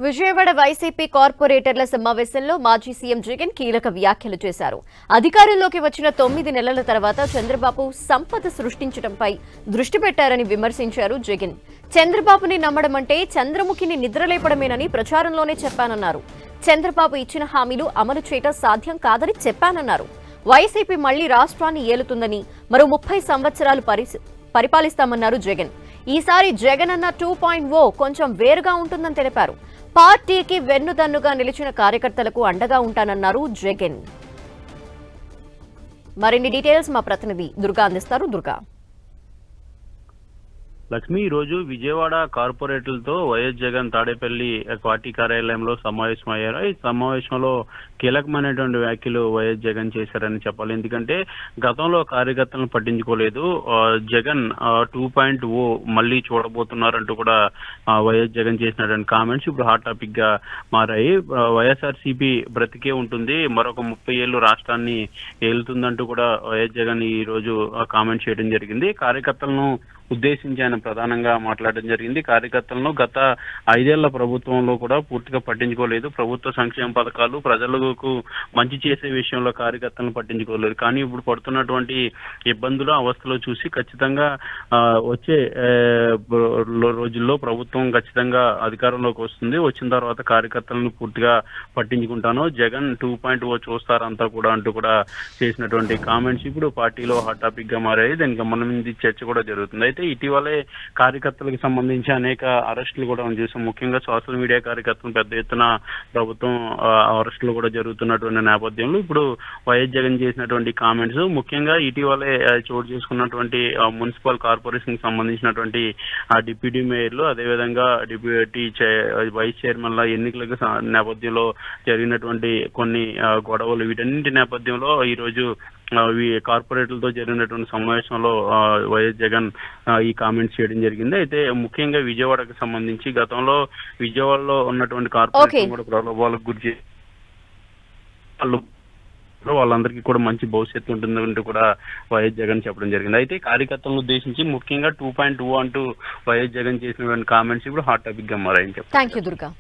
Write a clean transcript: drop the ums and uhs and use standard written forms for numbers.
Vijayawada YCP కార్పొరేటర్ల సమావేశంలో మాజీ CM Jagan కీలక వ్యాఖ్యలు చేశారు. అధికారంలోకి వచ్చిన 9 నెలల తర్వాత చంద్రబాబు సంపద సృష్టించడంపై దృష్టి పెట్టారని విమర్శించారు జగన్. చంద్రబాబుని నమ్మడం అంటే చంద్రముఖిని నిద్రలేపడమేనని ప్రచారంలోనే చెప్పానన్నారు. చంద్రబాబు ఇచ్చిన హామీలు అమలు చేయడం సాధ్యం కాదని చెప్పానన్నారు. వైసీపీ మళ్లీ రాష్ట్రాన్ని ఏలుతుందని, మరో 30 సంవత్సరాలు పరిపాలిస్తామన్నారు జగన్. ఈసారి జగన్ అన్న 2.0 కొంచెం వేరుగా ఉంటుందని తెలిపారు. పార్టీకి వెన్నుదన్నుగా నిలిచిన కార్యకర్తలకు అండగా ఉంటానన్నారు జగన్. మరిన్ని డీటెయిల్స్ మా ప్రతినిధి దుర్గా అందిస్తారు. దుర్గా. లక్ష్మి, ఈ రోజు విజయవాడ కార్పొరేటర్లతో వైఎస్ జగన్ తాడేపల్లి పార్టీ కార్యాలయంలో సమావేశమయ్యారు. ఈ సమావేశంలో కీలకమైనటువంటి వ్యాఖ్యలు వైఎస్ జగన్ చేశారని చెప్పాలి. ఎందుకంటే గతంలో కార్యకర్తలను పట్టించుకోలేదు. జగన్ 2.0 మళ్ళీ చూడబోతున్నారంటూ కూడా వైఎస్ జగన్ చేసినటువంటి కామెంట్స్ ఇప్పుడు హాట్ టాపిక్ గా మారాయి. వైఎస్ఆర్సీపీ బ్రతికే ఉంటుంది, మరొక 30 ఏళ్లు రాష్ట్రాన్ని ఏలుతుందంటూ కూడా వైఎస్ జగన్ ఈ రోజు కామెంట్ చేయడం జరిగింది. కార్యకర్తలను ఉద్దేశించి ఆయన ప్రధానంగా మాట్లాడడం జరిగింది. కార్యకర్తలను గత 5 ఏళ్ల ప్రభుత్వంలో కూడా పూర్తిగా పట్టించుకోలేదు. ప్రభుత్వ సంక్షేమ పథకాలు ప్రజలకు మంచి చేసే విషయంలో కార్యకర్తలను పట్టించుకోలేదు. కానీ ఇప్పుడు పడుతున్నటువంటి ఇబ్బందులు, అవస్థలు చూసి ఖచ్చితంగా వచ్చే రోజుల్లో ప్రభుత్వం ఖచ్చితంగా అధికారంలోకి వస్తుంది. వచ్చిన తర్వాత కార్యకర్తలను పూర్తిగా పట్టించుకుంటాను. జగన్ 2.0 చూస్తారంతా కూడా అంటూ కూడా చేసినటువంటి కామెంట్స్ ఇప్పుడు పార్టీలో హాట్ టాపిక్ గా మారాయి. దానికి సంబంధించి చర్చ కూడా జరుగుతుంది. అయితే ఇటీవలే కార్యకర్తలకు సంబంధించి అనేక అరెస్టులు కూడా చూసాం. ముఖ్యంగా సోషల్ మీడియా కార్యకర్తలు పెద్ద ఎత్తున ప్రభుత్వం అరెస్టులు కూడా జరుగుతున్నటువంటి నేపథ్యంలో ఇప్పుడు వైఎస్ జగన్ చేసినటువంటి కామెంట్స్, ముఖ్యంగా ఇటీవలే చోటు చేసుకున్నటువంటి మున్సిపల్ కార్పొరేషన్ కి సంబంధించినటువంటి డిప్యూటీ మేయర్లు, అదేవిధంగా డిప్యూటీ వైస్ చైర్మన్ల ఎన్నికలకు నేపథ్యంలో జరిగినటువంటి కొన్ని గొడవలు, వీటన్నింటి నేపథ్యంలో ఈ రోజు కార్పొరేటర్లతో జరిగినటువంటి సమావేశంలో వైఎస్ జగన్ ఈ కామెంట్స్ చేయడం జరిగింది. అయితే ముఖ్యంగా విజయవాడకు సంబంధించి గతంలో విజయవాడలో ఉన్నటువంటి కార్పొరేషన్ కూడా ప్రలోభాలకు గురి వాళ్ళందరికీ కూడా మంచి భవిష్యత్తు ఉంటుందంటూ కూడా వైఎస్ జగన్ చెప్పడం జరిగింది. అయితే కార్యకర్తలను ఉద్దేశించి ముఖ్యంగా 2.0 అంటూ వైఎస్ జగన్ చేసినటువంటి కామెంట్స్ ఇప్పుడు హాట్ టాపిక్ గా మారాయని చెప్పారు. థాంక్యూ దుర్గా.